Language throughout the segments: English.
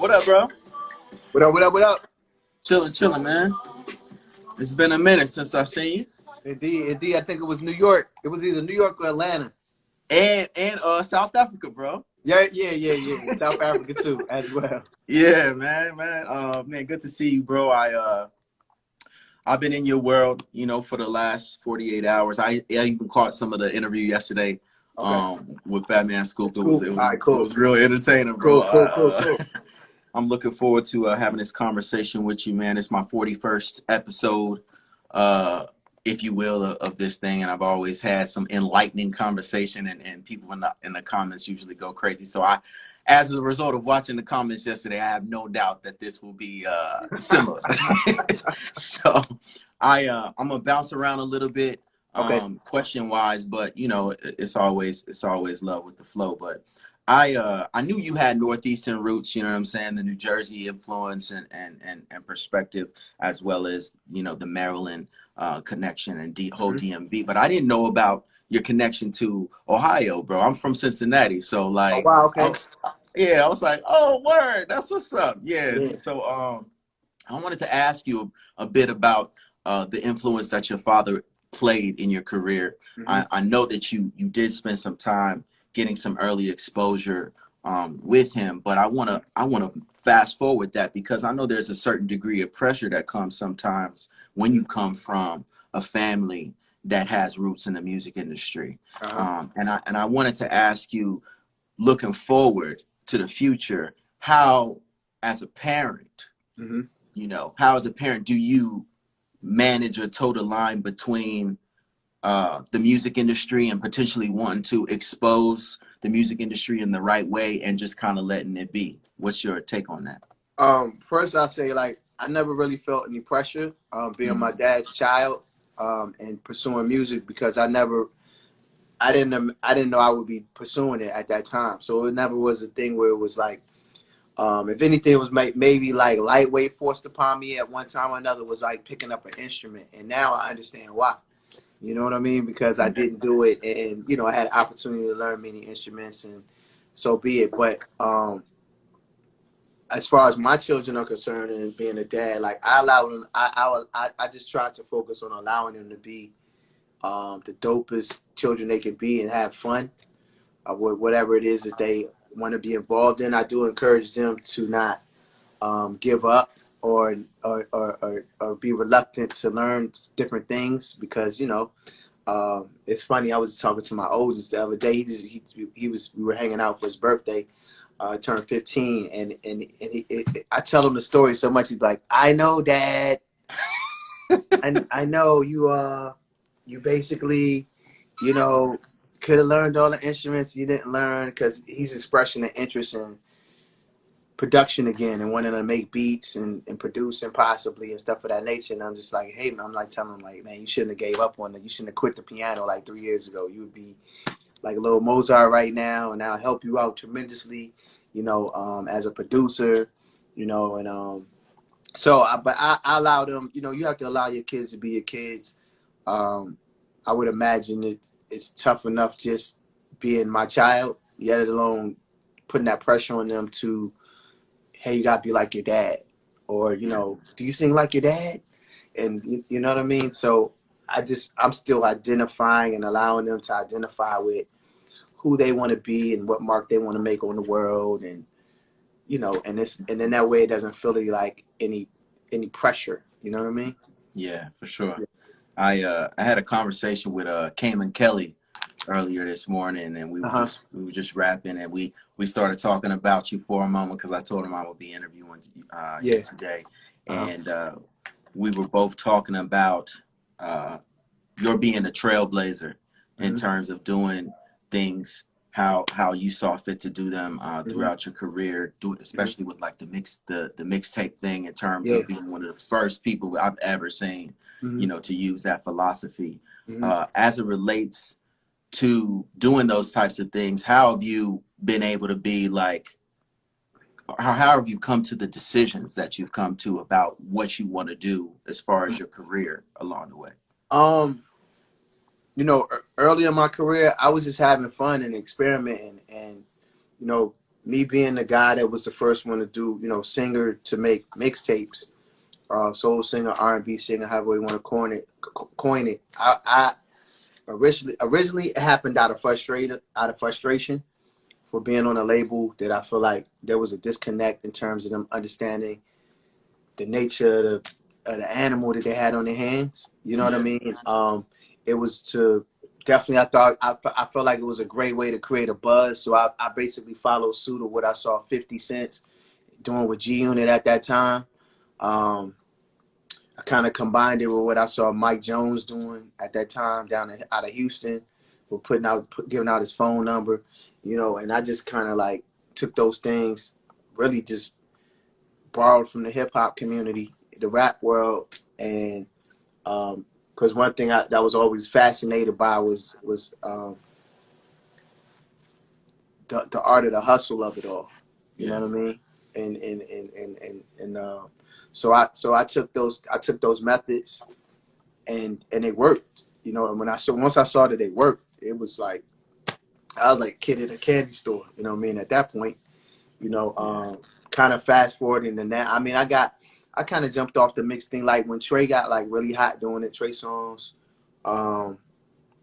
What up, bro? What up, what up, what up? Chilling, man. It's been a minute since I've seen you. Indeed. I think it was New York. It was either New York or Atlanta. And South Africa, bro. Yeah. South Africa too, as well. Yeah, man. Man, good to see you, bro. I've been in your world, for the last 48 hours. I even caught some of the interview yesterday Okay. with Fat Man Scoop. Cool. All right, It cool. was really entertaining, bro. Cool. I'm looking forward to having this conversation with you, man. It's my 41st episode, if you will, of this thing, and I've always had some enlightening conversation, and people in the comments usually go crazy. So as a result of watching the comments yesterday, I have no doubt that this will be similar. So I'm gonna bounce around a little bit, Okay. question wise, but it's always love with the flow. But I knew you had Northeastern roots, you know what I'm saying, the New Jersey influence and perspective, as well as, the Maryland connection and whole DMV. But I didn't know about your connection to Ohio, bro. I'm from Cincinnati. So Oh like, wow, okay. I was like, oh, word, that's what's up. Yeah. Yeah. So I wanted to ask you a bit about the influence that your father played in your career. I know that you did spend some time getting some early exposure with him, but I wanna fast forward that, because I know there's a certain degree of pressure that comes sometimes when you come from a family that has roots in the music industry. And I wanted to ask you, looking forward to the future, how as a parent, how as a parent do you manage or toe the line between the music industry and potentially wanting to expose the music industry in the right way and just kind of letting it be? What's your take on that? First I'll say, like, I never really felt any pressure being my dad's child and pursuing music, because I didn't know I would be pursuing it at that time. So it never was a thing where it was like, if anything, it was maybe like lightweight forced upon me at one time or another, was like picking up an instrument. And now I understand why. You know what I mean? Because I didn't do it, and I had an opportunity to learn many instruments, and so be it. But as far as my children are concerned, and being a dad, like, I allow them. I just try to focus on allowing them to be the dopest children they can be and have fun with whatever it is that they want to be involved in. I do encourage them to not give up or be reluctant to learn different things, because it's funny. I was talking to my oldest the other day. We were hanging out for his birthday. Turned 15, and I tell him the story so much. He's like, "I know, Dad. I know you basically, could have learned all the instruments you didn't learn," because he's expressing an interest in production again and wanting to make beats and produce and possibly and stuff of that nature. And I'm just like, hey, man, I'm like telling him, like, man, you shouldn't have gave up on it. You shouldn't have quit the piano like 3 years ago. You would be like a little Mozart right now, and I'll help you out tremendously, as a producer, and but I allow them, you have to allow your kids to be your kids. I would imagine it's tough enough just being my child, yet alone putting that pressure on them to, hey, you gotta be like your dad, or do you sing like your dad? And you know what I mean? So I'm still identifying and allowing them to identify with who they want to be and what mark they want to make on the world, and and then that way it doesn't feel like any pressure. You know what I mean? Yeah, for sure. I had a conversation with Cayman Kelly earlier this morning, and we were just rapping, and we started talking about you for a moment, because I told him I would be interviewing you today, and we were both talking about your being a trailblazer in terms of doing things how you saw fit to do them throughout your career, especially with like the mixtape thing, in terms of being one of the first people I've ever seen, to use that philosophy. As it relates to doing those types of things, how have you been able to be like, how have you come to the decisions that you've come to about what you want to do as far as your career along the way? Early in my career, I was just having fun and experimenting, and me being the guy that was the first one to do, you know, singer to make mixtapes, soul singer, R&B singer, however you want to coin it. I originally it happened out of frustration for being on a label that I feel like there was a disconnect in terms of them understanding the nature of the animal that they had on their hands. You know what I mean? It was to definitely, I felt like it was a great way to create a buzz. So I basically followed suit of what I saw 50 Cent doing with G Unit at that time. Um, I kind of combined it with what I saw Mike Jones doing at that time out of Houston, for giving out his phone number, you know, and I just kind of like took those things, really just borrowed from the hip hop community, the rap world, and because one thing that was always fascinated by was the art of the hustle of it all. You know what I mean? And so I took those methods and they worked. You know, and once I saw that they worked, it was like I was like a kid in a candy store. You know what I mean? At that point, you know, kind of fast forwarding to that. I mean, I kind of jumped off the mix thing like when Trey got like really hot doing it. Trey Songz, a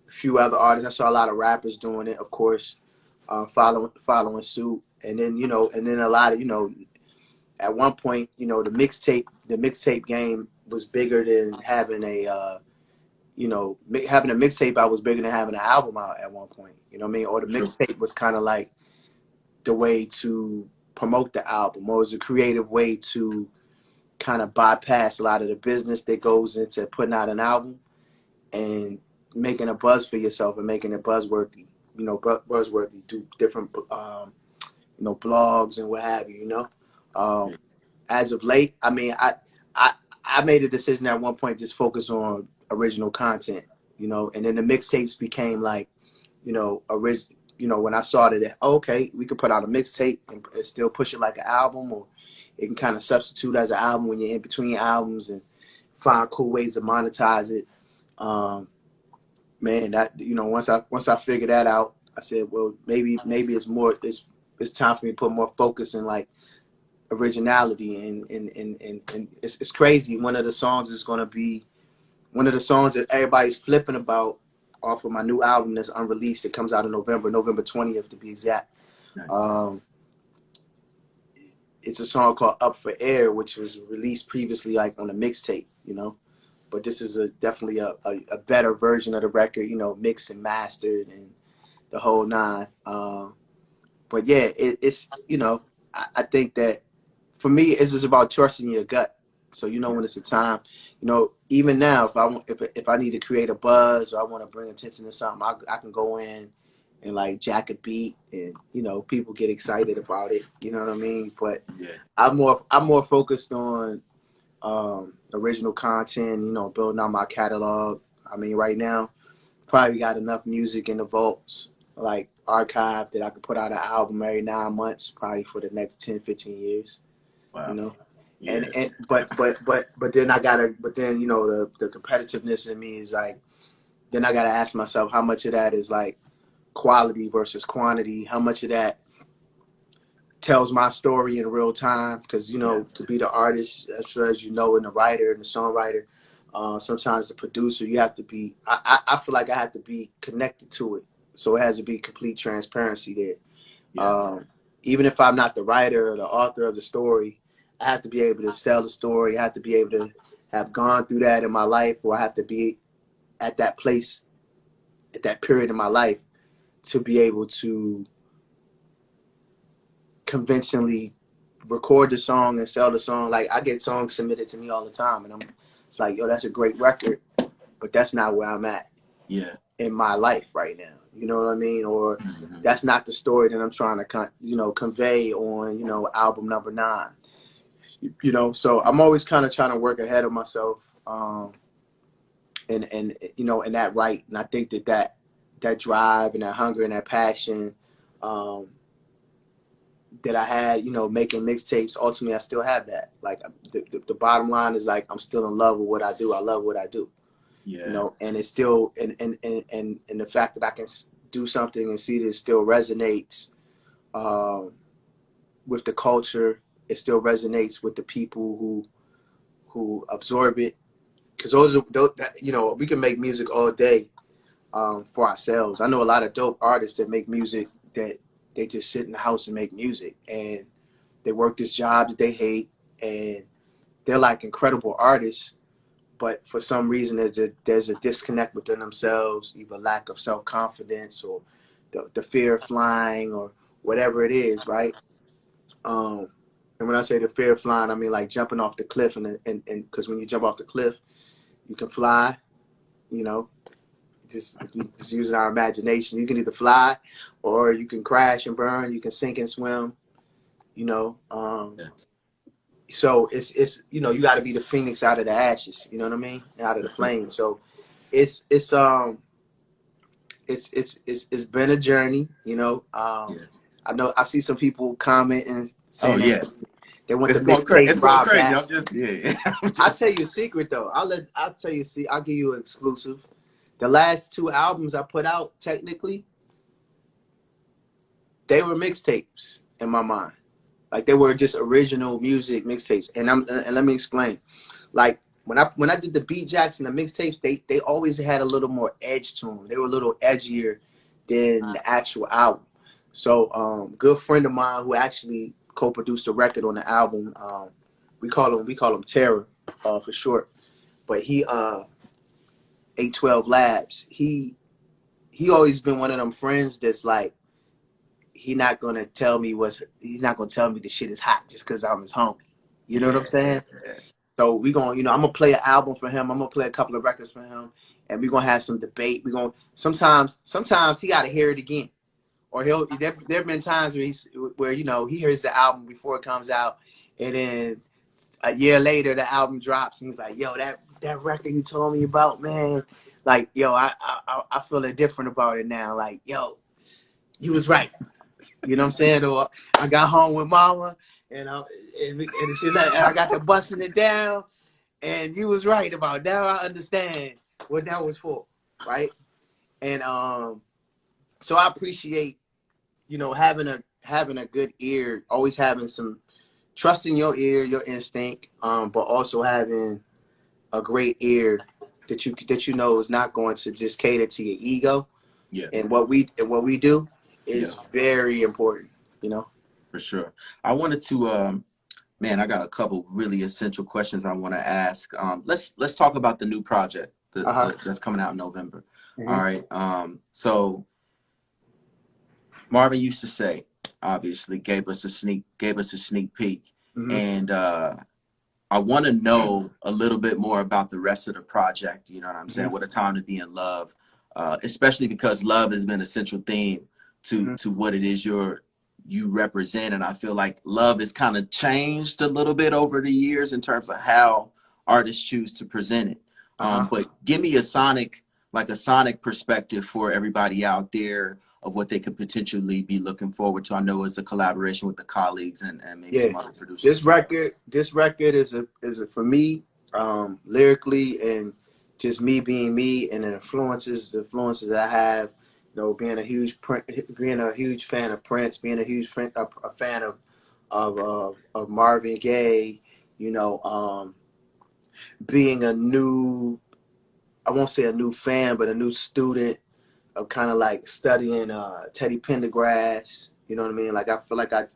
few other artists. I saw a lot of rappers doing it, of course, following suit. And then, you know, a lot of, you know, at one point, you know, the mixtape game was bigger than having a, you know, having a mixtape out was bigger than having an album out at one point. You know what I mean? Or the mixtape was kind of like the way to promote the album, or was a creative way to kind of bypass a lot of the business that goes into putting out an album and making a buzz for yourself and making it buzzworthy. You know, buzzworthy. Do different, you know, blogs and what have you. You know, as of late, I mean, I made a decision at one point just focus on original content. You know, and then the mixtapes became like, you know, original. You know, when I saw that, okay, we could put out a mixtape and still push it like an album, or it can kind of substitute as an album when you're in between albums and find cool ways to monetize it. Man, that, you know, once I figured that out, I said, well, maybe it's time for me to put more focus in like originality and it's crazy. One of the songs is gonna be one of the songs that everybody's flipping about off of my new album that's unreleased. It comes out in November 20th to be exact. Nice. It's a song called Up for Air, which was released previously like on a mixtape, you know. But this is definitely a better version of the record, you know, mixed and mastered and the whole nine. But yeah, it's, you know, I think that for me, it's just about trusting your gut. So, you know, when it's a time, you know, even now, if I need to create a buzz or I want to bring attention to something, I can go in and like jack a beat and, you know, people get excited about it. You know what I mean? But I'm more focused on original content, you know, building out my catalog. I mean, right now, probably got enough music in the vaults, like archive, that I could put out an album every 9 months, probably for the next 10, 15 years. Wow. You know? Yeah. But then you know, the competitiveness in me is like, then I gotta ask myself how much of that is like quality versus quantity, how much of that tells my story in real time, because, you know, to be the artist, as you know, and the writer and the songwriter, sometimes the producer, you have to be, I feel like I have to be connected to it, so it has to be complete transparency there. Even if I'm not the writer or the author of the story, I have to be able to sell the story. I have to be able to have gone through that in my life, or I have to be at that place at that period in my life to be able to convincingly record the song and sell the song. Like, I get songs submitted to me all the time, and it's like, yo, that's a great record, but that's not where I'm at in my life right now. You know what I mean? Or that's not the story that I'm trying to, you know, convey on, you know, album number 9. You know, so I'm always kind of trying to work ahead of myself, and you know, and that right. And I think that drive and that hunger and that passion, that I had, you know, making mixtapes, ultimately I still have that. Like, the bottom line is like, I'm still in love with what I do. I love what I do. You know, and it's still, and the fact that I can do something and see that it still resonates, with the culture. It still resonates with the people who absorb it. Because those that, you know, we can make music all day for ourselves. I know a lot of dope artists that make music that they just sit in the house and make music, and they work this job that they hate, and they're like incredible artists, but for some reason there's a disconnect within themselves, either lack of self-confidence or the fear of flying or whatever it is, right? Um, and when I say the fear of flying, I mean like jumping off the cliff, and because when you jump off the cliff, you can fly, you know, just using our imagination. You can either fly or you can crash and burn, you can sink and swim, you know. Yeah. So it's you know, you got to be the phoenix out of the ashes, you know what I mean, out of For the sure. flames. So it's been a journey, you know. Yeah. I know I see some people commenting Oh saying yeah. they want the It's going crazy. mixtape It's going Rob crazy. back. I'm just yeah. I'm I'll just tell you a secret though. I'll tell you. See, I'll give you an exclusive. The last two albums I put out, technically, they were mixtapes in my mind. Like they were just original music mixtapes. And let me explain. Like when I did the beat jacks and the mixtapes, they always had a little more edge to them. They were a little edgier than the actual album. So good friend of mine who actually co-produced a record on the album, we call him Terror for short. But he 812 Labs, he always been one of them friends that's like, he's not gonna tell me the shit is hot just because I'm his homie. You know what I'm saying? yeah. So we gonna, you know, I'm gonna play an album for him. I'm gonna play a couple of records for him, and we gonna have some debate. We gonna sometimes he gotta hear it again, or there've been times where you know he hears the album before it comes out, and then a year later the album drops, and he's like, "Yo, that record you told me about, man, like, yo, I feel different about it now. Like, yo, you was right." You know what I'm saying? Or I got home with mama, and I got to busting it down, and you was right about that. I understand what that was for, right? And so I appreciate, you know, having a good ear, always having some trust in your ear, your instinct, but also having a great ear that you know is not going to just cater to your ego. Yeah. And what we do Yeah. is very important, you know. For sure. I wanted to man, I got a couple really essential questions I want to ask. Let's talk about the new project Uh-huh. that's coming out in November. All Mm-hmm. right. So Marvin used to say, obviously, gave us a sneak peek, Mm-hmm. and I want to know a little bit more about the rest of the project. You know what I'm saying? Mm-hmm. What a time to be in love, especially because love has been a central theme Mm-hmm. to what it is you represent, and I feel like love has kind of changed a little bit over the years in terms of how artists choose to present it. Uh-huh. But give me a sonic perspective for everybody out there of what they could potentially be looking forward to. I know it's a collaboration with the colleagues and maybe Yeah. some other This producers. record, this record is a for me, lyrically, and just me being me, and the influences that I have, you know, being a huge fan of Prince, being a fan of Marvin Gaye, you know, being a new, I won't say a new fan, but a new student of kind of like studying Teddy Pendergrass. You know what I mean? Like I feel like I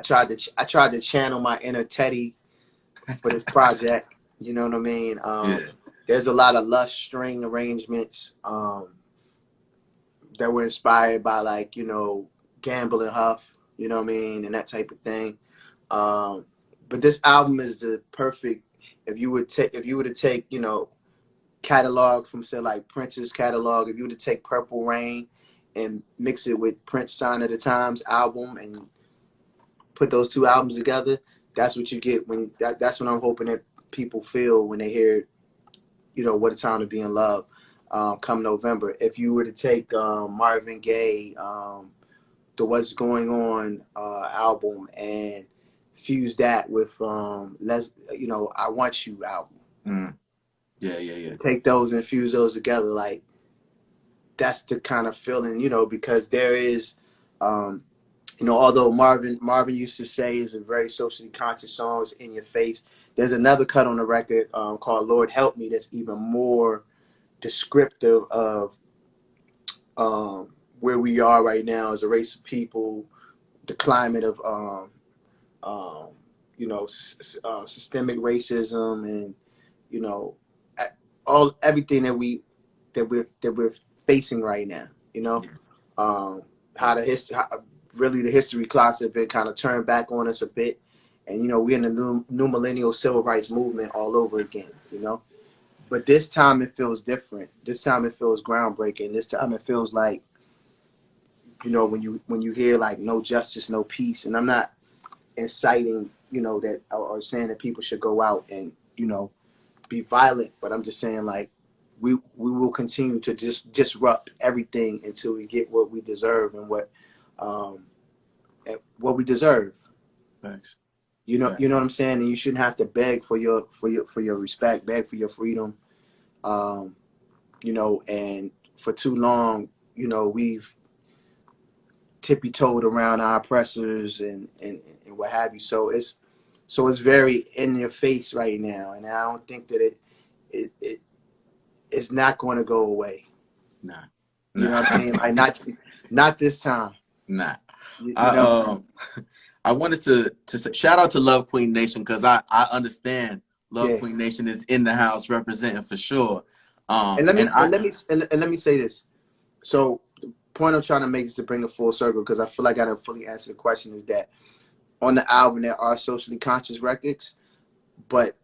tried to channel my inner Teddy for this project. You know what I mean? Yeah. There's a lot of lush string arrangements that were inspired by, like, you know, Gamble and Huff. You know what I mean, and that type of thing. Um, but this album is the perfect. If you were to take, you know, catalog from, say, like Prince's catalog, if you were to take Purple Rain and mix it with Prince Sign of the Times album and put those two albums together, that's what you get that's what I'm hoping that people feel when they hear, you know, What a Time to Be in Love, come November. If you were to take Marvin Gaye, the What's Going On album, and fuse that with I Want You album, Mm. Yeah, yeah, yeah. take those and fuse those together, like that's the kind of feeling, you know, because there is You know, although Marvin used to say is a very socially conscious song, it's in your face. There's another cut on the record called "Lord Help Me" that's even more descriptive of where we are right now as a race of people, the climate of um, you know, systemic racism, and you know, everything that we're facing right now. You know, how the really the history clocks have been kind of turned back on us a bit, and you know, we're in the new millennial civil rights movement all over again. You know, but this time it feels different. This time it feels groundbreaking. This time it feels like, you know, when you hear like no justice, no peace, and I'm not inciting, you know, that or saying that people should go out and, you know, be violent, but I'm just saying like we will continue to just disrupt everything until we get what we deserve and um what we deserve. Thanks. You know what I'm saying? And you shouldn't have to beg for your respect, beg for your freedom. Um, you know, and for too long, you know, we've tippy-toed around our oppressors and what have you. So it's very in your face right now, and I don't think that it's not going to go away. Nah. You know what I mean? Like not this time. Nah. You know. I wanted to say shout out to Love Queen Nation, because I understand Love Yeah. Queen Nation is in the house representing for sure. And let me say this. So the point I'm trying to make is to bring it full circle, because I feel like I didn't fully answer the question, is that on the album there are socially conscious records, but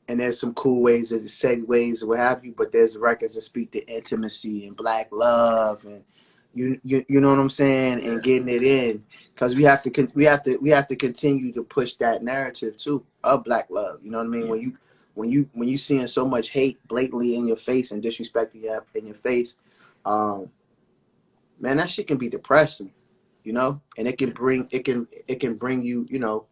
and there's some cool ways, there's segues or what have you, but there's records that speak to intimacy and black love, and you know what I'm saying, and getting it in, because we have to continue to push that narrative too of black love. You know what I mean? Yeah. When you seeing so much hate blatantly in your face and disrespecting you in your face, um, man, that shit can be depressing, you know, and it can bring you, you know,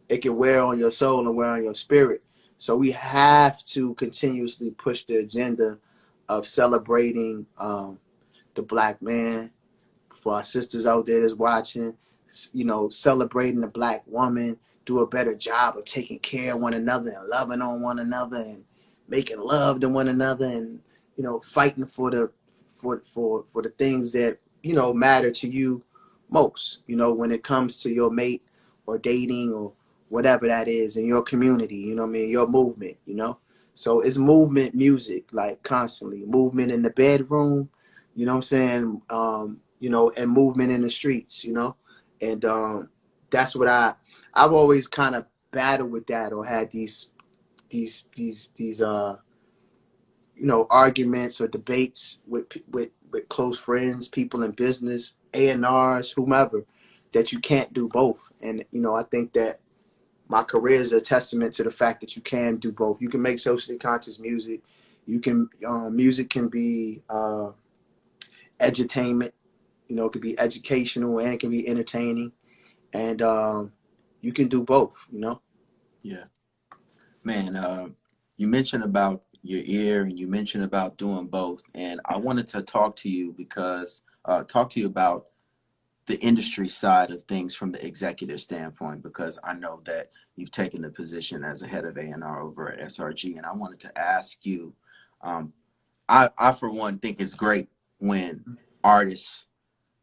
it can wear on your soul and wear on your spirit. So we have to continuously push the agenda of celebrating the black man. For our sisters out there that's watching, you know, celebrating the black woman, do a better job of taking care of one another and loving on one another and making love to one another, and you know, fighting for the things that, you know, matter to you most, you know, when it comes to your mate or dating or whatever that is in your community, you know what I mean, your movement, you know. So it's movement music, like constantly movement in the bedroom, you know what I'm saying, you know, and movement in the streets, you know. And that's what I've always kind of battled with that, or had these you know, arguments or debates with close friends, people in business, A&Rs, whomever, that you can't do both. And you know, I think that my career is a testament to the fact that you can do both. You can make socially conscious music. You can music can be edutainment. You know, it can be educational and it can be entertaining, and you can do both. You know. Yeah. Man, you mentioned about your ear and you mentioned about doing both. And I wanted to talk to you because talk to you about the industry side of things from the executive standpoint, because I know that you've taken the position as a head of A&R over at SRG. And I wanted to ask you, um, I for one think it's great when artists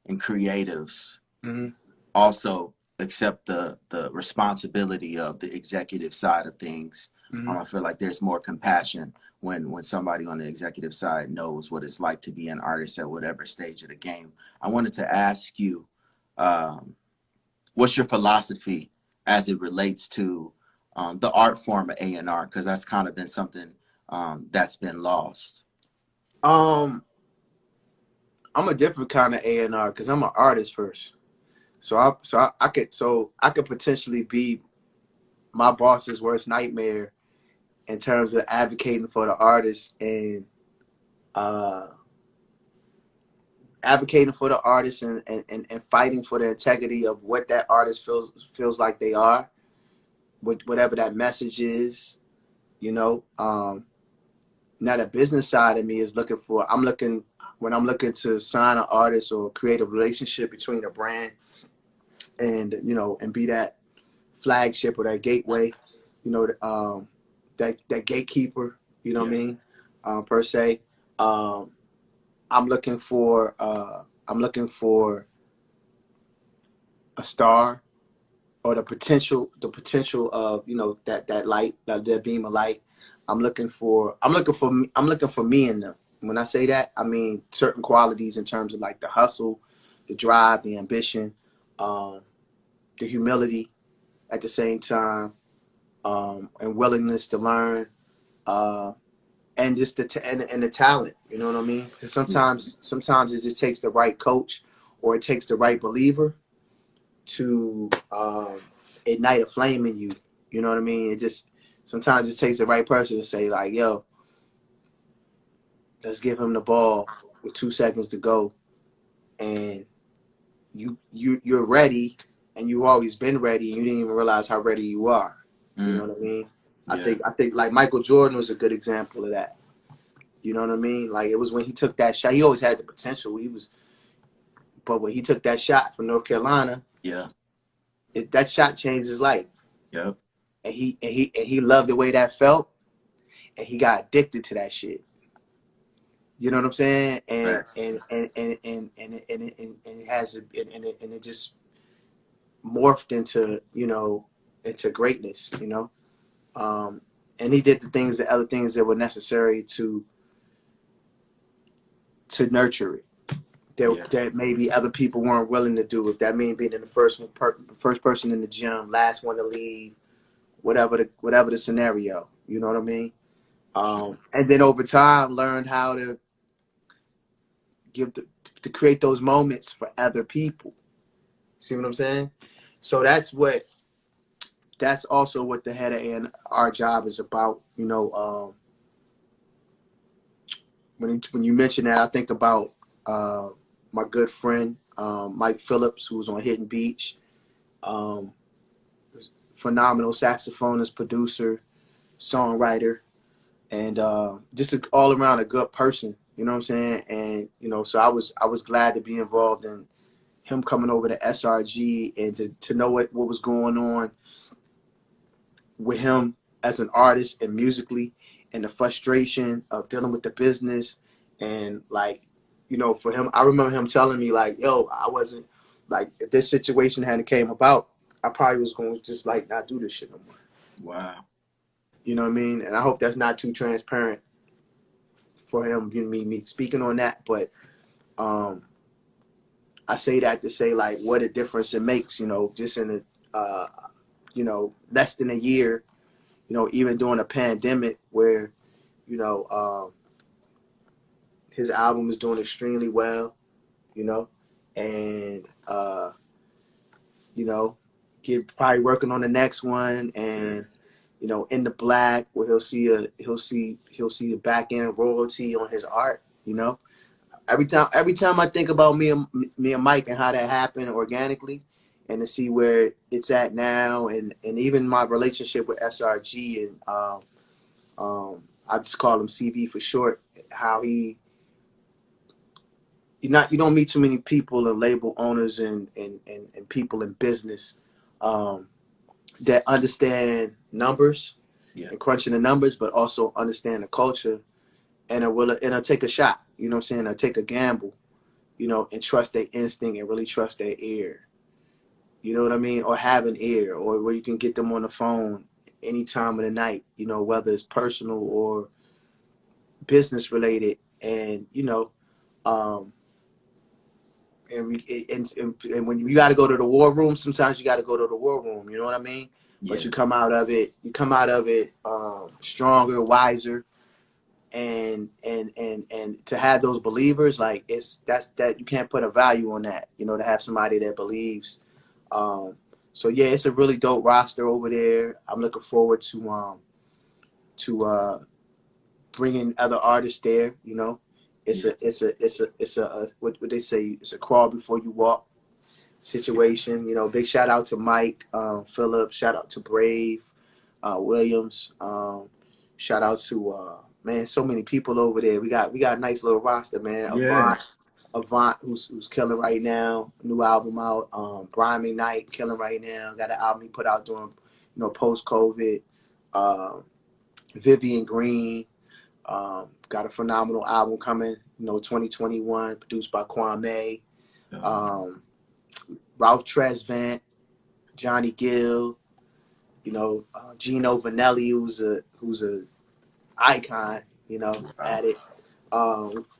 and creatives Mm-hmm. also accept the responsibility of the executive side of things. Mm-hmm. I feel like there's more compassion when somebody on the executive side knows what it's like to be an artist at whatever stage of the game. I wanted to ask you, um, what's your philosophy as it relates to the art form of A&R? Because that's kind of been something that's been lost. Um, I'm a different kind of A&R because I'm an artist first. I could potentially be my boss's worst nightmare in terms of advocating for the artist, and uh, advocating for the artist, and fighting for the integrity of what that artist feels like they are, with whatever that message is, you know. Now the business side of me is when I'm looking to sign an artist or create a relationship between a brand and and be that flagship or that gateway, that gatekeeper. You know what I Yeah. mean? Per se. Um, I'm looking for I'm looking for a star, or the potential of that light, that beam of light. I'm looking for me in them. When I say that, I mean certain qualities in terms of like the hustle, the drive, the ambition, um, the humility at the same time, and willingness to learn, uh, and just and the talent. You know what I mean? Because Yeah. sometimes it just takes the right coach, or it takes the right believer to ignite a flame in you. You know what I mean? It just sometimes it takes the right person to say like, "Yo, let's give him the ball with 2 seconds to go," and you're ready, and you've always been ready, and you didn't even realize how ready you are. You know Mm. what I mean? Yeah. I think like Michael Jordan was a good example of that. You know what I mean? Like it was when he took that shot. He always had the potential. But when he took that shot from North Carolina, Yeah. that shot changed his life, Yep. and he loved the way that felt, and he got addicted to that shit. You know what I'm saying? And Facts. and and and and and and, and, and it has and it just morphed into greatness. Um, and he did the other things that were necessary to nurture it. Yeah. That maybe other people weren't willing to do. If that means being in the first person in the gym, last one to leave, whatever the scenario. You know what I mean? For sure. And then over time, learned how to give to create those moments for other people. See what I'm saying? So that's also what the head of and our job is about. When you mention that, I think about my good friend Mike Phillips, who's on Hidden Beach. Um, Phenomenal saxophonist, producer, songwriter, and just all around a good person. You know what I'm saying? And so I was glad to be involved in him coming over to SRG, and to know what was going on with him as an artist and musically, and the frustration of dealing with the business, and like for him, I remember him telling me like, yo, I wasn't like, if this situation hadn't came about, I probably was going to just like not do this shit no more. Wow. You know what I mean? And I hope that's not too transparent for him, me speaking on that, but um I say that to say like what a difference it makes, just in less than a year, even during a pandemic where, you know, um, his album is doing extremely well, you know, and, you know, get probably working on the next one, Yeah. and, in the black where he'll see a back end royalty on his art, every time I think about me and Mike and how that happened organically, and to see where it's at now, and even my relationship with SRG, and I just call him CB for short. How you don't meet too many people and label owners, and people in business, um, that understand numbers Yeah. and crunching the numbers, but also understand the culture, and will take a shot. You know what I'm saying? Or take a gamble, and trust their instinct and really trust their ear. You know what I mean? Or have an ear, or where you can get them on the phone any time of the night, whether it's personal or business related. And, um, and when you got to go to the war room, sometimes you got to go to the war room. You know what I mean? But Yeah. you come out of it stronger, wiser, and to have those believers, like that you can't put a value on that, to have somebody that believes. So yeah, it's a really dope roster over there. I'm looking forward to bringing other artists there. It's Yeah. a what they say, it's a crawl before you walk situation. Big shout out to Mike, Phillips, shout out to Brave, Williams, shout out to man, so many people over there. We got a nice little roster, man. Yeah. Avant, who's killing right now, new album out. Bryan-Michael killing right now. Got an album he put out during, post COVID. Vivian Green, got a phenomenal album coming, 2021, produced by Kwame. Ralph Tresvant, Johnny Gill, Gino Vanelli, who's a icon, at it.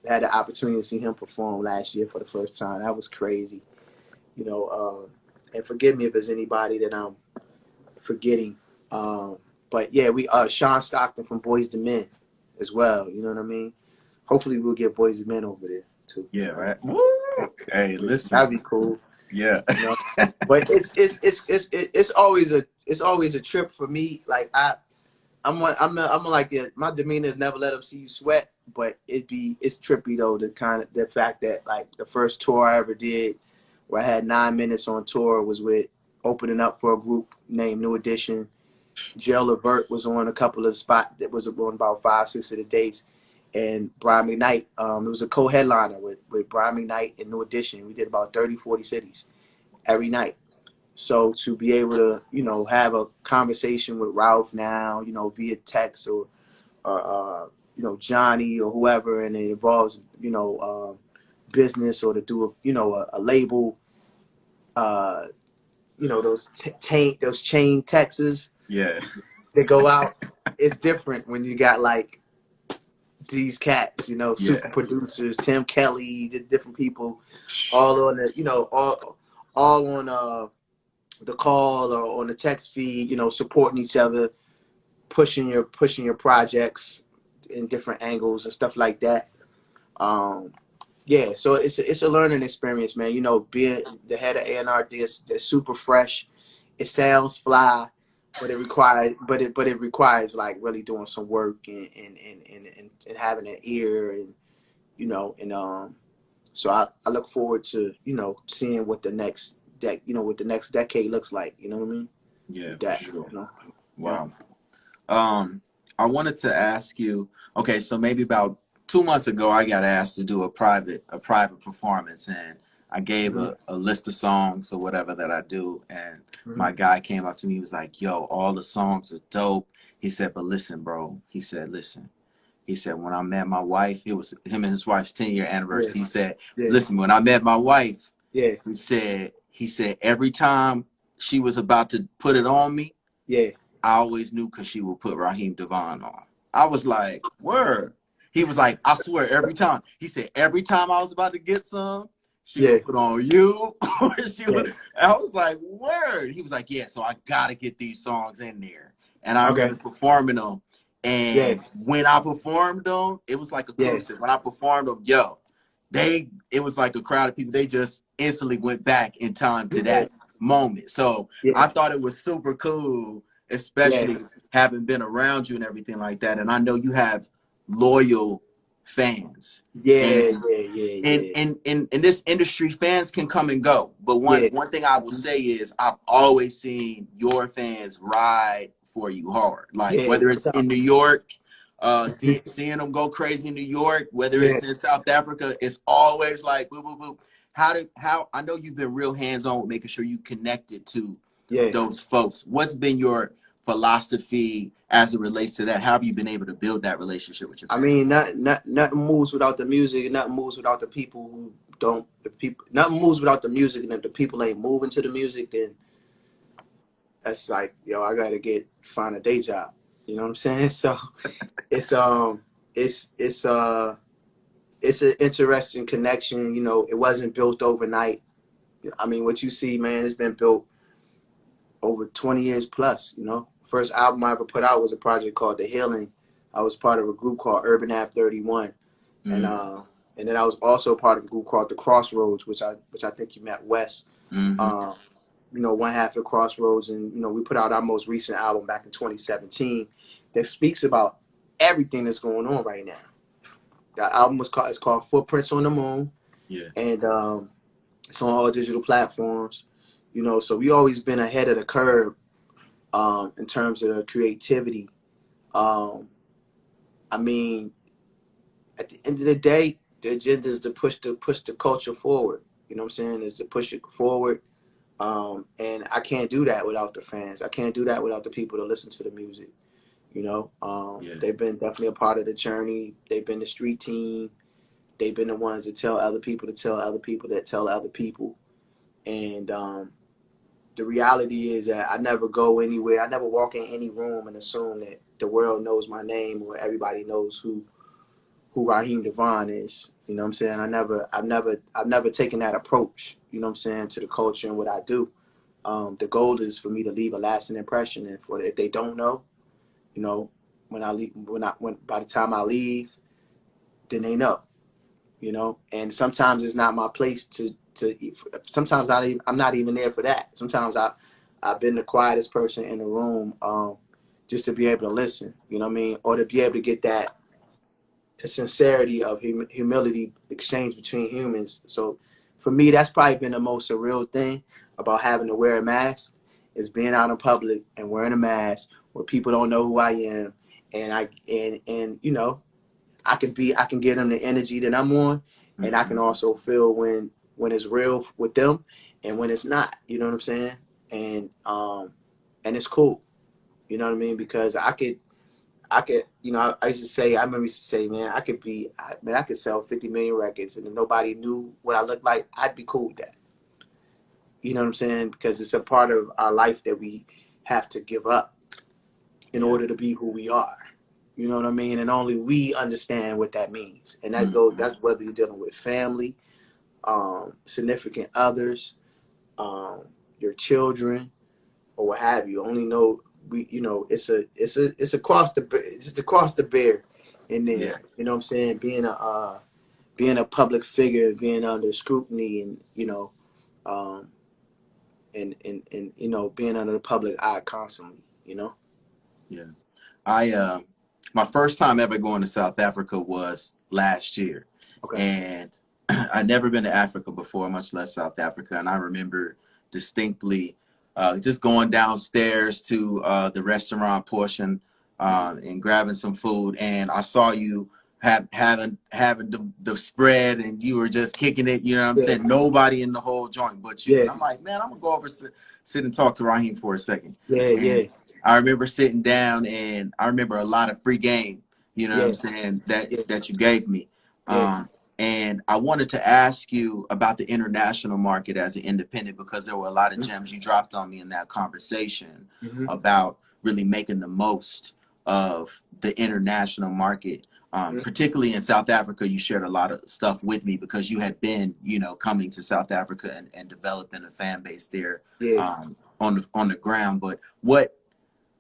Had the opportunity to see him perform last year for the first time. That was crazy, and forgive me if there's anybody that I'm forgetting. But yeah, we Sean Stockton from Boys II Men as well. You know what I mean? Hopefully we'll get Boys II Men over there too. Yeah, right. Woo! Hey, listen. That'd be cool. Yeah. But it's always a trip for me. Like I'm like my demeanor is never let them see you sweat, but it's trippy though, the fact that like the first tour I ever did where I had 9 minutes on tour was with opening up for a group named New Edition. Jill Levert was on a couple of spots that was on about 5-6 of the dates, and Bryan-Michael, it was a co-headliner with Bryan-Michael and New Edition. We did about 30-40 cities every night. So to be able to, have a conversation with Ralph now, via text or Johnny or whoever, and it involves, business or to do a label, those chain texts. Yeah. They go out. It's different when you got like these cats, super producers, Tim Kelly, the different people, all on the, all on the call or on the text feed, supporting each other, pushing your projects in different angles and stuff like that. Yeah, so it's a learning experience, man. Being the head of A&R, they're super fresh. It sounds fly, but it requires like really doing some work and having an ear and so I look forward to seeing what the next decade looks like. You know what I mean? Yeah, for sure. Wow. I wanted to ask you. Okay, so maybe about 2 months ago, I got asked to do a private performance, and I gave a list of songs or whatever that I do, and my guy came up to me. He was like, "Yo, all the songs are dope." He said, "But listen, bro." He said, "Listen." He said, "When I met my wife, it was him and his wife's 10-year anniversary." Yeah. He said, Yeah. "Listen, when I met my wife, Yeah. he said every time she was about to put it on me, yeah, I always knew because she would put Raheem Devaughn on." I was like, "Word." He was like, "I swear, every time." He said, "Every time I was about to get some, she would put on you." Or I was like, "Word." He was like, "Yeah, so I got to get these songs in there." And I remember performing them. And when I performed them, it was like a concert. When I performed them, it was like a crowd of people. They just instantly went back in time to that moment. So I thought it was super cool, especially having been around you and everything like that. And I know you have loyal fans. In this industry, fans can come and go. But one thing I will say is I've always seen your fans ride for you hard. Like whether it's in New York, seeing them go crazy in New York, whether it's in South Africa, it's always like boo, boo, boo. How I know you've been real hands-on with making sure you connected to those folks. What's been your philosophy as it relates to that? How have you been able to build that relationship with your fans? I mean, nothing moves without the music, and nothing moves without the people who don't. Nothing moves without the music, and if the people ain't moving to the music, then that's like, I gotta find a day job. You know what I'm saying? So it's an interesting connection. It wasn't built overnight. I mean, what you see, man, it's been built over 20 years plus. First album I ever put out was a project called The Healing. I was part of a group called Urban Ave 31, and then I was also part of a group called The Crossroads, which I think you met Wes. One half of Crossroads, and we put out our most recent album back in 2017 that speaks about everything that's going on right now. The album it's called Footprints on the Moon, and it's on all digital platforms. So we always been ahead of the curve in terms of creativity. I mean, at the end of the day, The agenda is to push the culture forward. You know what I'm saying? Is to push it forward. And I can't do that without the fans. I can't do that without the people that listen to the music. You know, Yeah. they've been definitely a part of the journey. They've been the street team. They've been the ones that tell other people to tell other people that tell other people. And the reality is that I never go anywhere. I never walk in any room and assume that the world knows my name or everybody knows who Raheem Devaughn is. You know what I'm saying? I've never taken that approach, you know what I'm saying, to the culture and what I do. The goal is for me to leave a lasting impression, and for if they don't know, you know, when I leave, when by the time I leave, then they know, you know. And sometimes it's not my place to. Sometimes I'm not even there for that. Sometimes I've been the quietest person in the room, just to be able to listen, you know what I mean, or to be able to get that the sincerity of humility exchange between humans. So for me, that's probably been the most surreal thing about having to wear a mask is being out in public and wearing a mask where people don't know who I am. And and you know, I can get them the energy that I'm on, and I can Mm-hmm. also feel when it's real with them and when it's not, you know what I'm saying? And it's cool. You know what I mean? Because I could, you know, I used to say, I remember used to say, man, I could sell 50 million records, and if nobody knew what I looked like, I'd be cool with that. You know what I'm saying? Because it's a part of our life that we have to give up in Yeah. order to be who we are. You know what I mean? And only we understand what that means. And Mm-hmm. that's whether you're dealing with family, significant others, um, your children, or what have you. Only know you know, it's across it's across the bear in Yeah. there. You know what I'm saying? Being a public figure, being under scrutiny, and you know, um, and you know, being under the public eye constantly. You know. Yeah. I my first time ever going to South Africa was last year, Okay. and I'd never been to Africa before, much less South Africa. And I remember distinctly just going downstairs to the restaurant portion and grabbing some food, and I saw you having the spread, and you were just kicking it. You know what I'm Yeah. saying? Nobody in the whole joint but you. Yeah. And I'm like, man, I'm gonna go over sit and talk to Raheem for a second. Yeah. And Yeah. I remember sitting down, and I remember a lot of free game, you know what I'm Yeah. saying, Yeah. that you gave me. Yeah. And I wanted to ask you about the international market as an independent, because there were a lot of gems you dropped on me in that conversation Mm-hmm. about really making the most of the international market. Mm-hmm. Particularly in South Africa, you shared a lot of stuff with me because you had been, you know, coming to South Africa and developing a fan base there Yeah. on the ground. But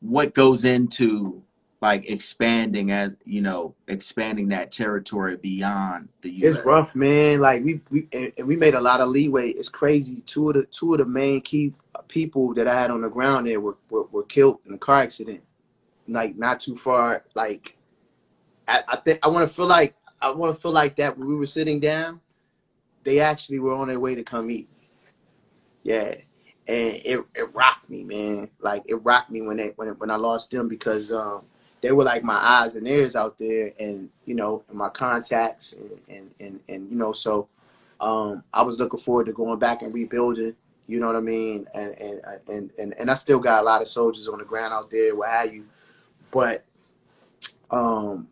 what goes into like expanding, as you know, expanding that territory beyond the It's US? rough, man. Like we made a lot of leeway. It's crazy. Two of the main key people that I had on the ground there were killed in a car accident. Like not too far. Like I think I want to feel like that when we were sitting down, they actually were on their way to come eat. Yeah, and it rocked me, man. Like it rocked me when I lost them because they were like my eyes and ears out there, and you know, and my contacts, and you know, so I was looking forward to going back and rebuilding. You know what I mean? And I still got a lot of soldiers on the ground out there, what have you. But um,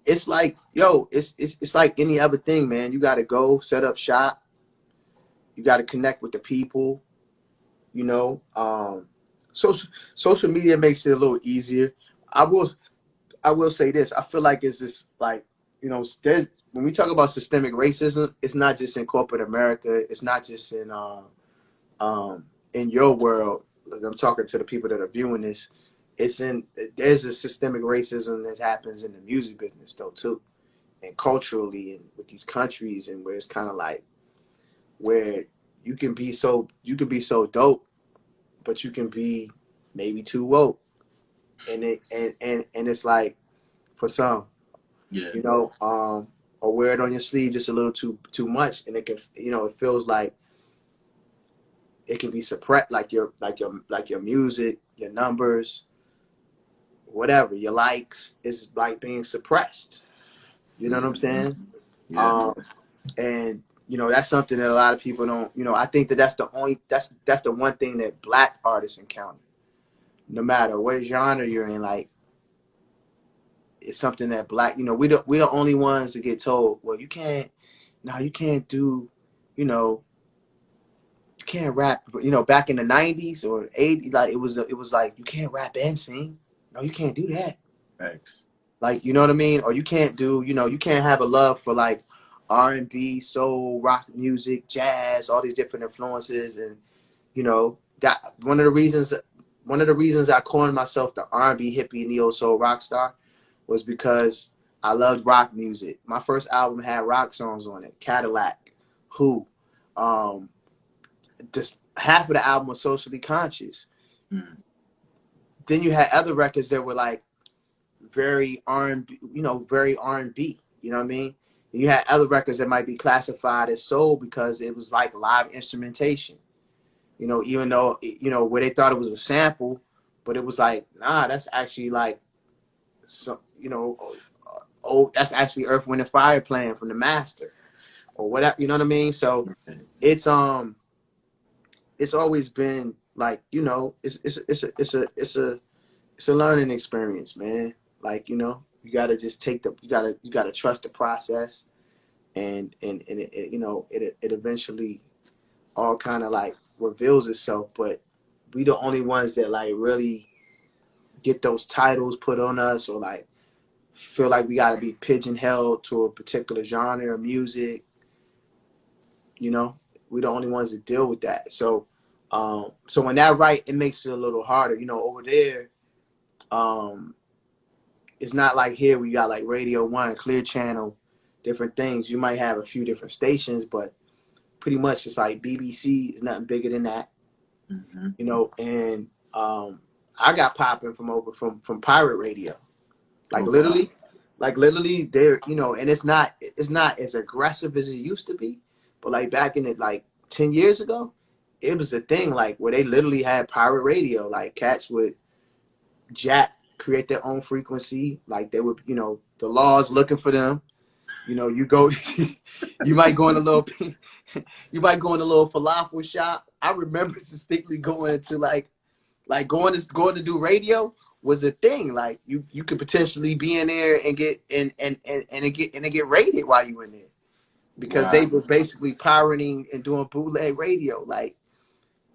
it's like, yo, it's like any other thing, man. You got to go set up shop. You got to connect with the people. You know, social media makes it a little easier. I will I will say this. I feel like it's just like, you know, there's when we talk about systemic racism, it's not just in corporate America. It's not just in your world. Like, I'm talking to the people that are viewing this. It's in there's a systemic racism that happens in the music business though too, and culturally, and with these countries, and where it's kind of like where you can be so dope, but you can be maybe too woke, and it's like for some, Yeah. you know, or wear it on your sleeve just a little too much, and it can, you know, it feels like it can be suppressed, like your music, your numbers, whatever, your likes is like being suppressed. You know what I'm Mm-hmm. saying? Yeah. Um, and you know, that's something that a lot of people don't. You know, I think that that's the one thing that Black artists encounter. No matter what genre you're in, like it's something that Black. You know, we the only ones to get told, well, you can't. No, you can't do. You know, you can't rap. You know, back in the '90s or '80s, like it was like you can't rap and sing. No, you can't do that. Thanks. Like, you know what I mean? Or you can't do, you know, you can't have a love for like R&B, soul, rock music, jazz, all these different influences. And, you know, that one of the reasons I coined myself the R&B hippie neo soul rock star was because I loved rock music. My first album had rock songs on it. Cadillac, Who. Just half of the album was socially conscious. Mm. Then you had other records that were like very R&B, you know, very R&B. You know what I mean? And you had other records that might be classified as soul because it was like live instrumentation. You know, even though you know where they thought it was a sample, but it was like, nah, that's actually like some, you know, oh, that's actually Earth, Wind and Fire playing from the master or whatever. You know what I mean? So it's it's always been like, you know, it's a learning experience, man. Like, you know, you gotta just take the you gotta trust the process, and it, you know, it eventually all kind of like reveals itself. But we the only ones that like really get those titles put on us, or like feel like we gotta be pigeonholed to a particular genre of music. You know, we the only ones that deal with that. So so when that right, it makes it a little harder. You know, over there, um it's not like here we got like Radio One, Clear Channel, different things. You might have a few different stations, but pretty much it's like BBC is nothing bigger than that, Mm-hmm. you know. And I got popping from over from pirate radio, like Oh wow. literally, like literally there, you know. And it's not as aggressive as it used to be, but like back in it, like 10 years ago, it was a thing like where they literally had pirate radio, like cats would jack create their own frequency, like they would, you know, the laws looking for them. You know, you go, you might go in a little, you might go in a little falafel shop. I remember distinctly going to going to do radio was a thing. Like you could potentially be in there and get and it get raided while you in there because they Wow. were basically pirating and doing bootleg radio. Like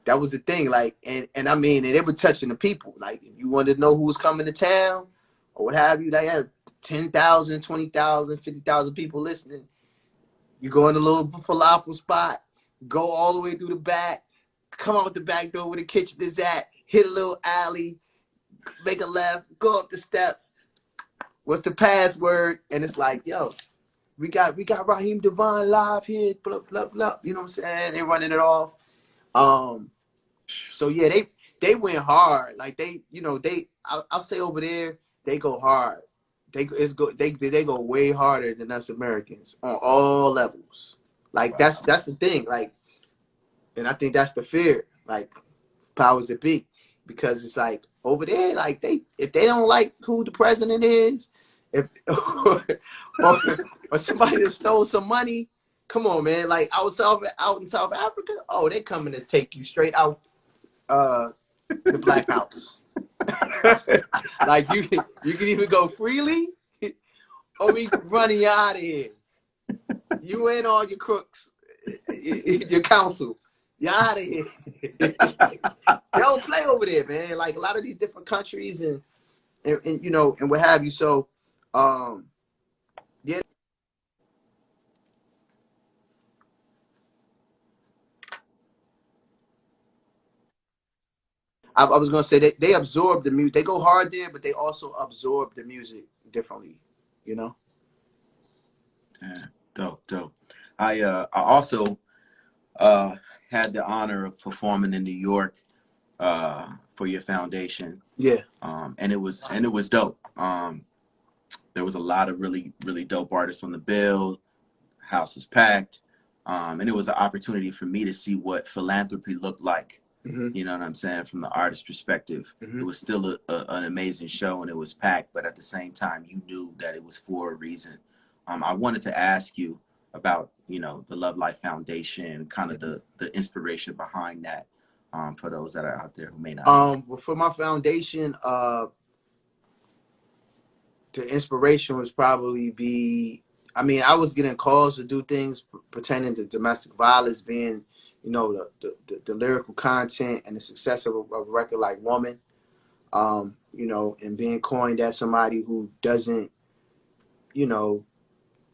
that was the thing. Like and I mean, and it was touching the people. Like if you wanted to know who was coming to town or what have you, they had 10,000, 20,000, 50,000 people listening. You go in a little falafel spot, go all the way through the back, come out the back door where the kitchen is at, hit a little alley, make a left, go up the steps. What's the password? And it's like, yo, we got Raheem Devaughn live here, blah blah blah. You know what I'm saying? They're running it off. Um, so yeah, they went hard. Like they, you know, I'll say over there they go hard. They go way harder than us Americans on all levels. Like Wow. that's the thing. Like, and I think that's the fear. Like powers that be, because it's like over there, like if they don't like who the president is, if or, or somebody that stole some money, come on, man. Like out in South Africa, oh, they coming to take you straight out the black house. Like you can even go freely or we running you out of here. You and all your crooks, your council, you out of here. They don't play over there, man. Like a lot of these different countries and you know and what have you. So yeah, I was gonna say they absorb the music. They go hard there, but they also absorb the music differently. You know. Yeah. Dope. Dope. I also uh had the honor of performing in New York for your foundation. Yeah. And it was dope. There was a lot of really dope artists on the bill. House was packed. And it was an opportunity for me to see what philanthropy looked like. Mm-hmm. You know what I'm saying? From the artist perspective, it Mm-hmm. was still an amazing show and it was packed, but at the same time, you knew that it was for a reason. I wanted to ask you about, the Love Life Foundation, kind of the inspiration behind that, for those that are out there who may not know. Well, for my foundation, the inspiration was probably be, I mean, I was getting calls to do things pertaining to domestic violence, being, the lyrical content and the success of a record like Woman, and being coined as somebody who doesn't,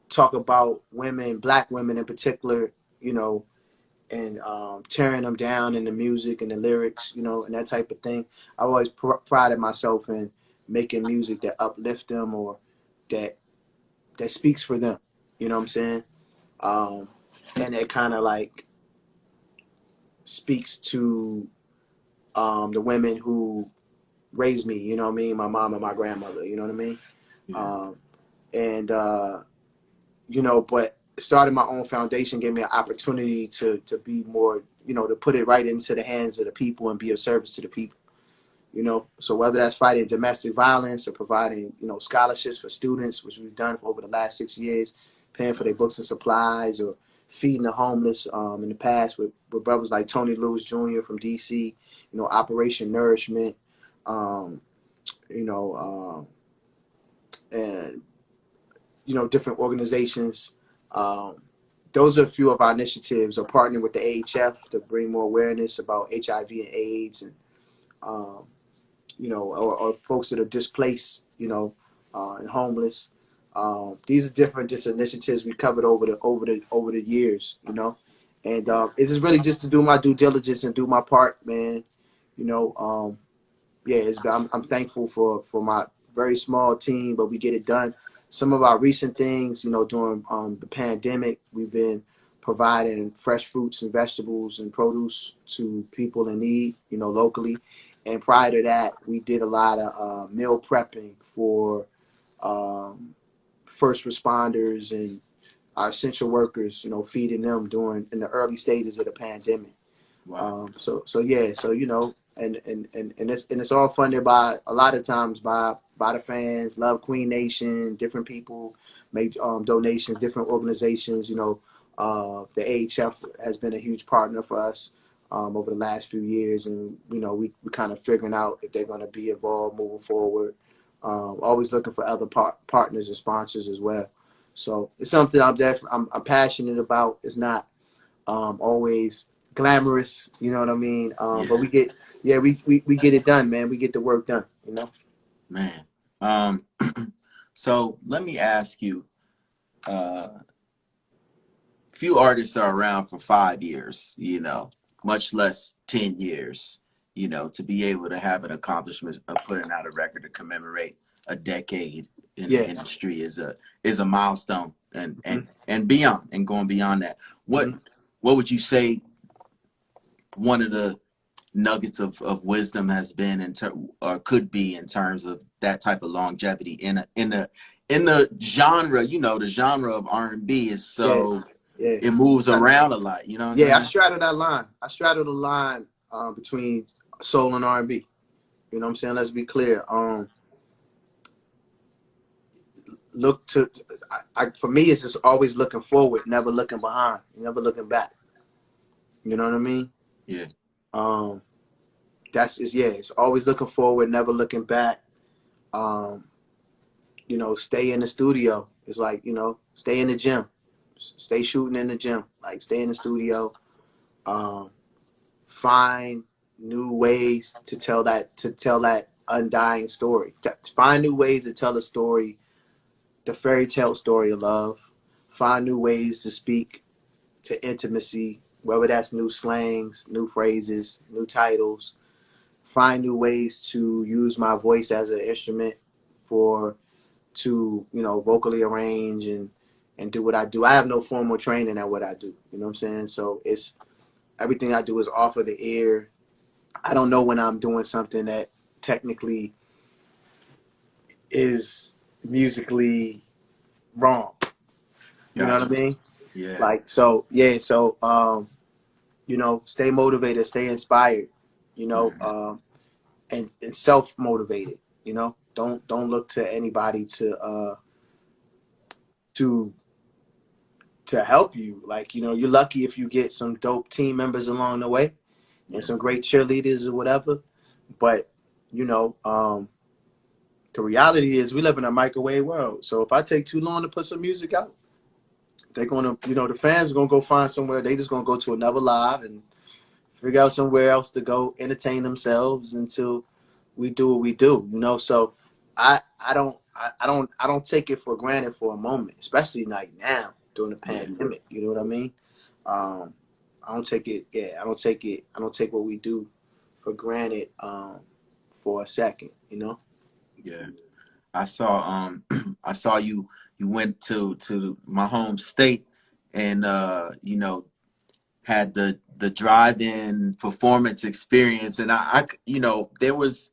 talk about women, black women in particular, and tearing them down in the music and the lyrics, and that type of thing. I always prided myself in making music that uplifts them or that speaks for them. You know what I'm saying? And it kind of like speaks to the women who raised me. You know what I mean? My mom and my grandmother. You know what I mean? Yeah. And but starting my own foundation gave me an opportunity to be more, to put it right into the hands of the people and be of service to the people. So whether that's fighting domestic violence or providing, scholarships for students, which we've done for over the last 6 years, paying for their books and supplies, or feeding the homeless in the past with brothers like Tony Lewis Jr. from DC, Operation Nourishment, um, and different organizations. Those are a few of our initiatives, or partnering with the AHF to bring more awareness about HIV and AIDS, and or folks that are displaced, and homeless. These are different just initiatives we covered over the years, and it's just really just to do my due diligence and do my part, man. Yeah, I'm thankful for my very small team, but we get it done. Some of our recent things, during the pandemic, we've been providing fresh fruits and vegetables and produce to people in need, locally. And prior to that, we did a lot of meal prepping for um, first responders and our essential workers, feeding them in the early stages of the pandemic. Wow. So yeah, so and it's all funded by, a lot of times, by the fans. Love Queen Nation, different people make donations, different organizations. The AHF has been a huge partner for us over the last few years, and we kind of figuring out if they're going to be involved moving forward. Always looking for other partners and sponsors as well. So it's something I'm passionate about. It's not always glamorous, you know what I mean? But Yeah, we get it done, man. We get the work done, man. Um, so let me ask you, few artists are around for 5 years, much less 10 years, to be able to have an accomplishment of putting out a record to commemorate a decade in the Yeah. industry is a milestone, and hmm and beyond, and going beyond that. What hmm what would you say one of the nuggets of wisdom has been or could be, in terms of that type of longevity in the genre? The genre of R&B is Yeah. so, Yeah. it moves around a lot, you know what I'm Yeah. I saying? straddle that line. I straddle the line between soul and R&B. You know what I'm saying? Let's be clear. Look to, for me, it's just always looking forward, never looking behind, never looking back. You know what I mean? Yeah. Um, it's always looking forward, never looking back. Um, stay in the studio. It's like, stay in the gym, stay shooting in the gym, like stay in the studio. Um, find new ways to tell that undying story. Find new ways to tell a story, the fairy tale story of love. Find new ways to speak to intimacy, whether that's new slangs, new phrases, new titles. Find new ways to use my voice as an instrument for to vocally arrange and do what I do. I have no formal training at what I do. You know what I'm saying? So it's everything I do is off of the ear. I don't know when I'm doing something that technically is musically wrong. You know what I Gotcha. mean? Yeah. Like, so yeah, so stay motivated, stay inspired, Mhm. and self motivated. Don't look to anybody to help you. Like, you know, you're lucky if you get some dope team members along the way and Yeah. some great cheerleaders or whatever. But, you know, the reality is we live in a microwave world. So if I take too long to put some music out, they're gonna, you know, the fans are gonna go find somewhere. They just gonna go to another live and figure out somewhere else to go entertain themselves until we do what we do, you know. So I don't take it for granted for a moment, especially like now during the Yeah. pandemic. You know what I mean? I don't take it. Yeah, I don't take what we do for granted for a second. You know? Yeah. I saw I saw you went to my home state and you know had the drive-in performance experience and you know there was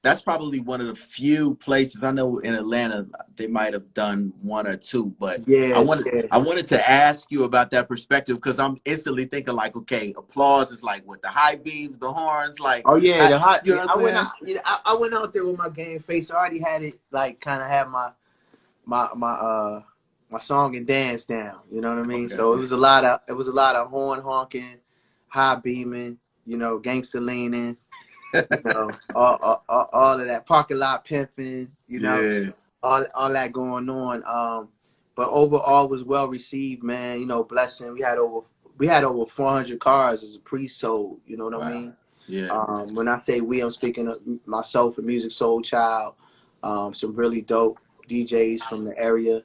that's probably one of the few places I know in Atlanta they might have done one or two, but Yeah, yeah. I wanted to ask you about that perspective because I'm instantly thinking like, okay, applause is like what the high beams, the horns, like Oh yeah, the hot. you know Yeah, what I'm saying? I went out there with my game face. I already had it like kind of had my my song and dance down. You know what I mean? Okay. So it was a lot of horn honking, high beaming, you know, gangster leaning, you know, all of that parking lot pimping, you know, Yeah. all that going on. But overall was well received, man. You know, blessing. We had over 400 cars as a pre-sold. You know what I Wow. mean? Yeah. When I say we, I'm speaking of myself and Music Soul Child, some really dope DJs from the area,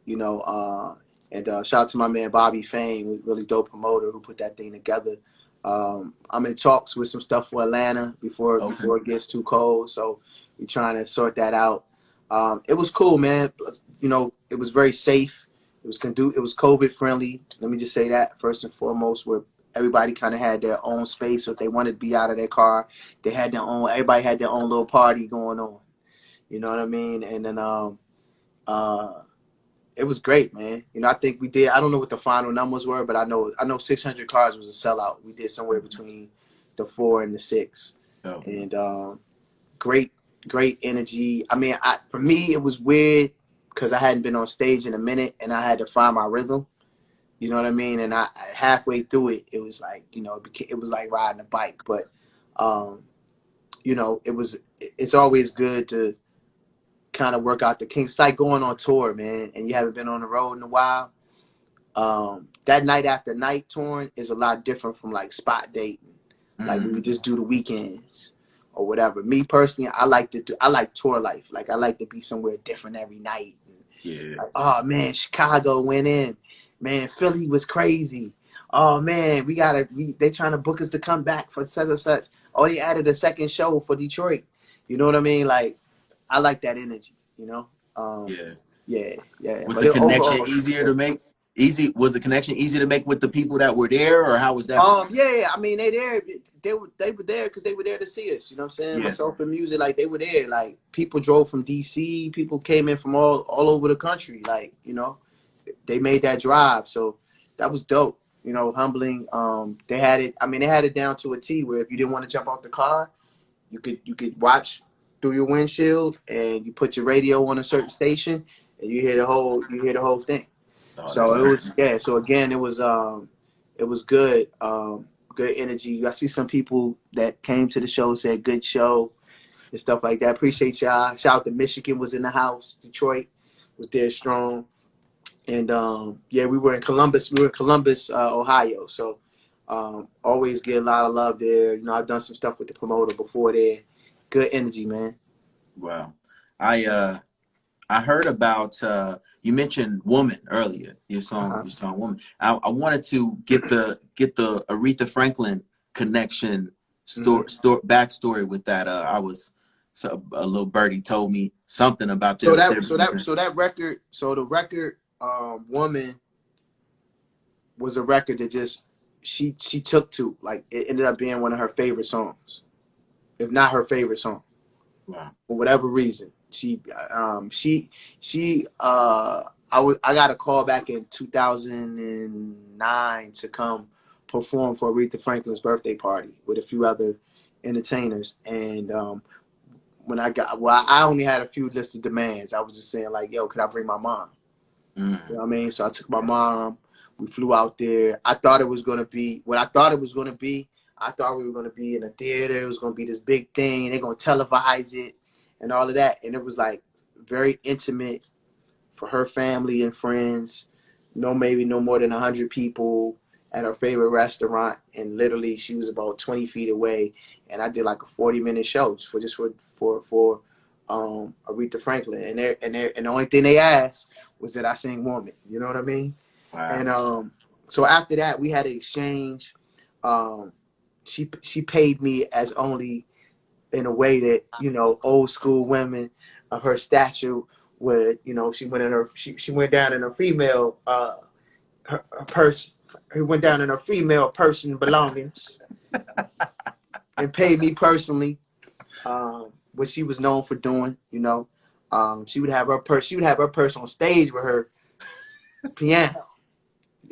you know, and shout out to my man Bobby Fame, really dope promoter who put that thing together. I'm in talks with some stuff for Atlanta Okay. before it gets too cold, so we're trying to sort that out. It was cool, man. You know, it was very safe. It was COVID friendly. Let me just say that first and foremost, where everybody kind of had their own space. So if they wanted to be out of their car, they had their own. Everybody had their own little party going on. You know what I mean? And then uh, it was great, man. You know, I think we did. I don't know what the final numbers were, but I know 600 cars was a sellout. We did somewhere between the 4 and the 6, Oh. and great, great energy. I mean, for me, it was weird because I hadn't been on stage in a minute, and I had to find my rhythm. You know what I mean? And I halfway through it, it was like, you know, it was like riding a bike. But, you know, it's always good to kind of work out the kinks. It's like going on tour, man, and you haven't been on the road in a while. That night after night touring is a lot different from like spot dating. Like we would Mm. just do the weekends or whatever. Me personally, I like tour life. Like I like to be somewhere different every night. Yeah. Like, oh man, Chicago went in. Man, Philly was crazy. Oh man, they trying to book us to come back for such and such. Oh, they added a second show for Detroit. You know what I mean? Like, I like that energy, you know? Yeah. Yeah, yeah. Was But the connection overall, easier to make? Was the connection easy to make with the people that were there, or how was that for you? yeah, yeah. I mean, they were there because they were there to see us. You know what I'm saying? Yeah. Myself and music, like they were there. Like people drove from DC, people came in from all over the country. Like, you know, they made that drive, so that was dope. You know, humbling. They had it. I mean, they had it down to a T where if you didn't want to jump off the car, you could watch through your windshield and you put your radio on a certain station and you hear the whole thing. Oh, So that's it was crazy. yeah. So again, it was good. Good energy. I see some people that came to the show said good show and stuff like that. Appreciate y'all. Shout out to Michigan was in the house. Detroit was there strong. And yeah, we were in Columbus. We were in Columbus, Ohio. So always get a lot of love there. You know, I've done some stuff with the promoter before there. Good energy, man. Wow. I heard about you mentioned Woman earlier, Uh-huh. your song Woman. I wanted to get the Aretha Franklin connection Hmm. backstory with that. I was a little birdie told me something about So their so that record, so the record, Woman was a record that just she took to like it ended up being one of her favorite songs, if not her favorite song. Wow. For whatever reason. She I got a call back in 2009 to come perform for Aretha Franklin's birthday party with a few other entertainers. And when I only had a few listed demands. I was just saying like, yo, could I bring my mom? You know what I mean? So I took my mom. We flew out there. I thought it was going to be what I thought it was going to be. I thought we were going to be in a theater. It was going to be this big thing. They're going to televise it and all of that. And it was like very intimate for her family and friends. Maybe no more than 100 people at her favorite restaurant. And literally, she was about 20 feet away. And I did like a 40-minute show for Aretha Franklin. And the only thing they asked was that I sing Woman. You know what I mean? Wow. And so after that, we had an exchange. She paid me as only in a way that, you know, old school women of her stature would, you know, she went down in her female her purse. It went down in her female person belongings and paid me personally, what she was known for doing. You know, she would have her purse. She would have her purse on stage with her piano.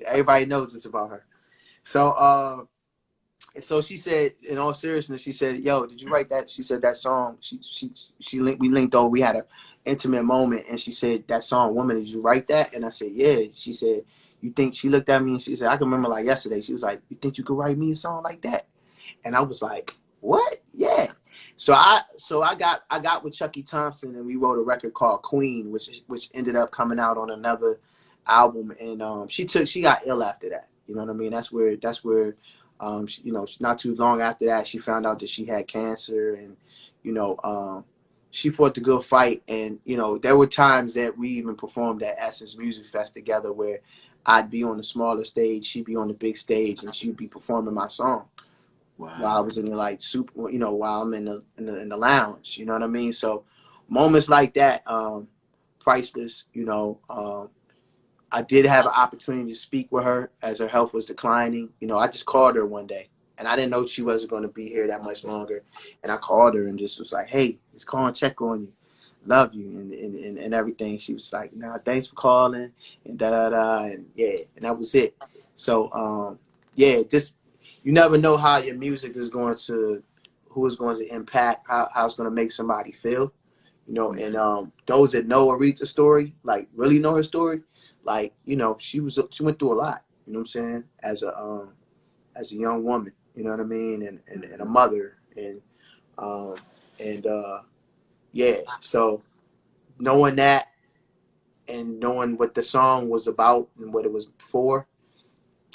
Everybody knows this about her. So, so she said, in all seriousness, she said, "Yo, did you write that?" She said that song. We linked over. We had an intimate moment, and she said that song, "Woman, did you write that?" And I said, "Yeah." She said, "You think?" She looked at me and she said, "I can remember like yesterday." She was like, "You think you could write me a song like that?" And I was like, "What?" Yeah. So I got with Chucky Thompson, and we wrote a record called Queen, which ended up coming out on another album. And she got ill after that. You know what I mean? That's where you know, not too long after that, she found out that she had cancer, and you know, she fought the good fight. And you know, there were times that we even performed at Essence Music Fest together, where I'd be on the smaller stage, she'd be on the big stage, and she'd be performing my song. Wow. While I was in the like super, you know, while I'm in the lounge. You know what I mean? So moments like that, priceless. You know, I did have an opportunity to speak with her as her health was declining. You know, I just called her one day, and I didn't know she wasn't going to be here that much longer. And I called her and just was like, "Hey, just call and check on you, love you," and everything. She was like, "Nah, thanks for calling," and da da da, and yeah, and that was it. So yeah, just you never know how your music is going to, who is going to impact, how it's going to make somebody feel. You know, and those that know Aretha's story, like really know her story, like, you know, she went through a lot, you know what I'm saying, as a young woman, you know what I mean, and a mother, um and yeah, so knowing that and knowing what the song was about and what it was for,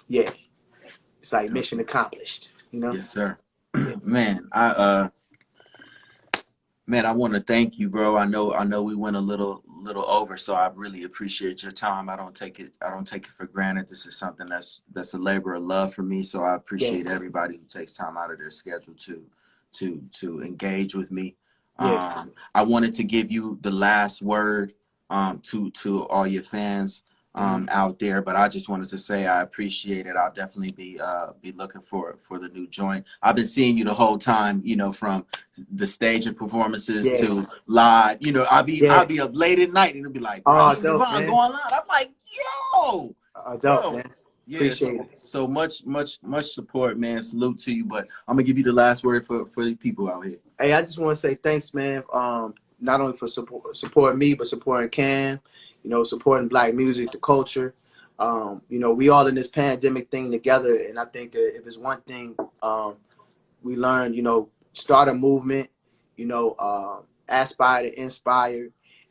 yeah, it's like mission accomplished, you know. Yes, sir. Yeah, Man, I want to thank you, bro. I know we went a little over, so I really appreciate your time. I don't take it for granted. This is something that's a labor of love for me, so I yeah, appreciate everybody who takes time out of their schedule to engage with me. yeah. I wanted to give you the last word to all your fans Mhm. out there, but I just wanted to say I appreciate it. I'll definitely be looking for the new joint. I've been seeing you the whole time, you know, from the stage and performances Yeah, to live. You know, I'll yeah. be up late at night and it'll be like Oh, Raheem dope, Devaughn man. going live. I'm like, yo, Dope, bro. man. Yeah, Appreciate so it. so much support, man. Salute to you. But I'm gonna give you the last word for the people out here. Hey, I just want to say thanks, man. Not only for supporting me, but supporting Cam. You know, supporting Black music, the culture. You know, we all in this pandemic thing together, and I think that if it's one thing we learned, you know, start a movement. You know, aspire to inspire.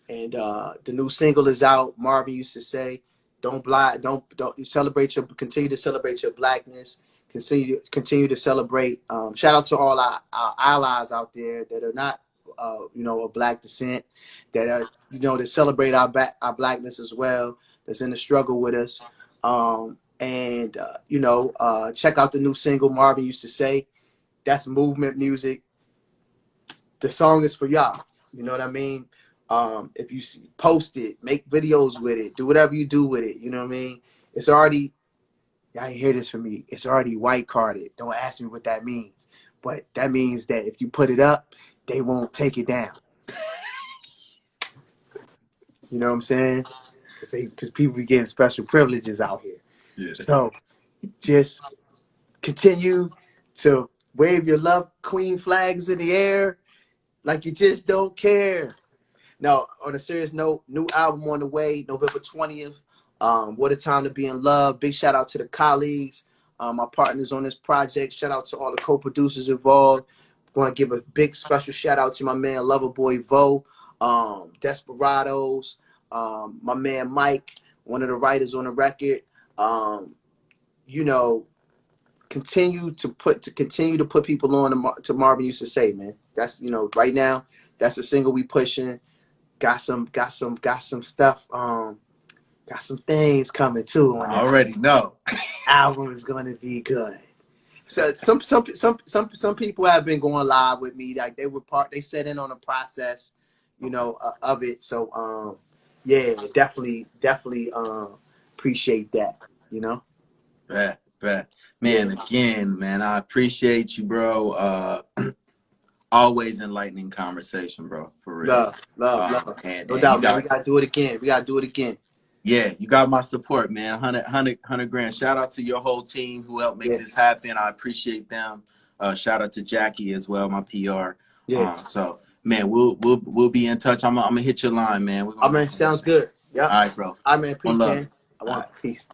And the new single is out. Marvin used to say, don't you celebrate continue to celebrate your blackness. Continue to celebrate. Shout out to all our allies out there that are not, you know, of Black descent, that are, you know, that celebrate our blackness as well. That's in the struggle with us. And you know, check out the new single. Marvin used to say, that's movement music. The song is for y'all. You know what I mean? If you post it, make videos with it, do whatever you do with it. You know what I mean? It's already, y'all ain't hear this from me. It's already white carded. Don't ask me what that means. But that means that if you put it up, they won't take it down. You know what I'm saying? Because people be getting special privileges out here. Yeah. So just continue to wave your love queen flags in the air like you just don't care. Now, on a serious note, new album on the way, November 20th. What a time to be in love. Big shout out to the colleagues, my partners on this project. Shout out to all the co-producers involved. Want to give a big special shout out to my man Loverboy Vo, Desperados, my man Mike, one of the writers on the record. You know, continue to put people on to Marvin used to say, man. That's, you know, right now, that's a single we pushing. Got some stuff. Got some things coming too. I already know. Album is gonna be good. So some people have been going live with me. Like they set in on the process, you know, of it. So yeah, definitely appreciate that. You know. Bet. Man, yeah. Again, man, I appreciate you, bro. Always enlightening conversation, bro. For real. Love. No doubt, man. We gotta do it again. Yeah, you got my support, man. 100 grand. Shout out to your whole team who helped make this happen. I appreciate them. Shout out to Jackie as well, my PR. Yeah. So man, we'll be in touch. I'm gonna hit your line, man. Man, sounds good. Yeah. All right, bro. All right, man. Peace, man. I want peace.